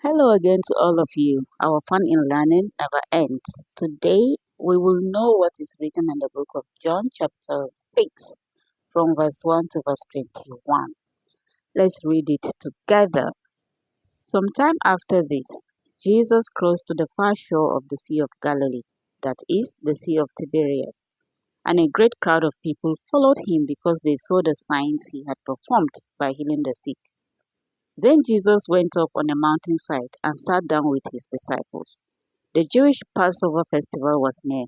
Hello again to all of you. Our fun in learning never ends. Today we will know what is written in the book of John, chapter 6, from verse 1 to verse 21. Let's read it together. Sometime after this, Jesus crossed to the far shore of the Sea of Galilee, that is, the Sea of Tiberias. And a great crowd of people followed him because they saw the signs he had performed by healing the sick. Then Jesus went up on a mountainside and sat down with his disciples. The Jewish Passover festival was near.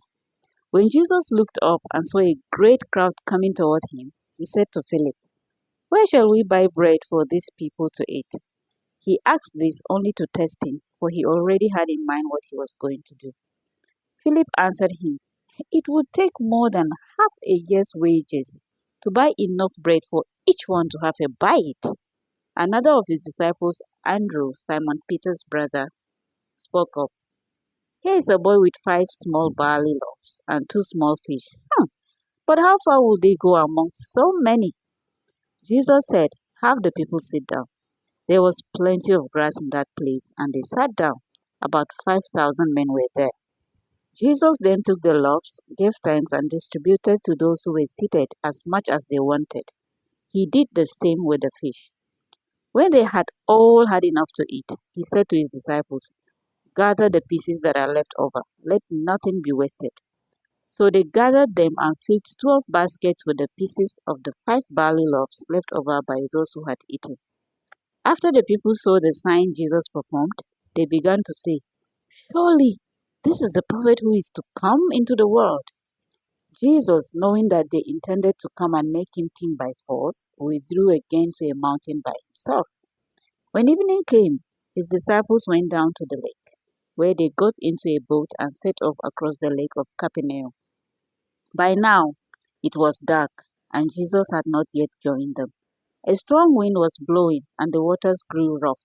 When Jesus looked up and saw a great crowd coming toward him, he said to Philip, "Where shall we buy bread for these people to eat?" He asked this only to test him, for he already had in mind what he was going to do. Philip answered him, "It would take more than half a year's wages to buy enough bread for each one to have a bite." Another of his disciples, Andrew, Simon Peter's brother, spoke up. "Here is a boy with 5 small barley loaves and 2 small fish. But how far will they go amongst so many?" Jesus said, "Have the people sit down." There was plenty of grass in that place, and they sat down. About 5,000 men were there. Jesus then took the loaves, gave thanks, and distributed to those who were seated as much as they wanted. He did the same with the fish. When they had all had enough to eat, he said to his disciples, "Gather the pieces that are left over. Let nothing be wasted." So they gathered them and filled 12 baskets with the pieces of the 5 barley loaves left over by those who had eaten. After the people saw the sign Jesus performed, they began to say, "Surely this is the prophet who is to come into the world." Jesus, knowing that they intended to come and make him king by force, withdrew again to a mountain by himself. When evening came, his disciples went down to the lake, where they got into a boat and set off across the lake of Capernaum. By now, it was dark, and Jesus had not yet joined them. A strong wind was blowing, and the waters grew rough.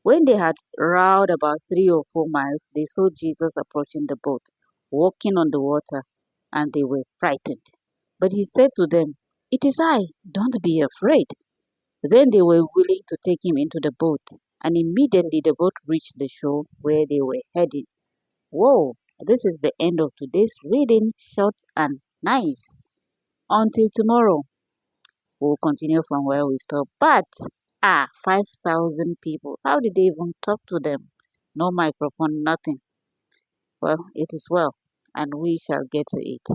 When they had rowed about 3 or 4 miles, they saw Jesus approaching the boat, walking on the water, and they were frightened. But he said to them, "It is I, don't be afraid." Then they were willing to take him into the boat, and immediately the boat reached the shore where they were heading. Whoa, this is the end of today's reading, short and nice. Until tomorrow, we'll continue from where we stopped. But, 5,000 people. How did they even talk to them? No microphone, nothing. Well, it is well, and we shall get to it.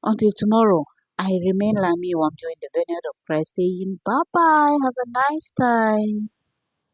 Until tomorrow, I remain Lami Wamjo in the vineyard of Christ saying bye bye. Have a nice time.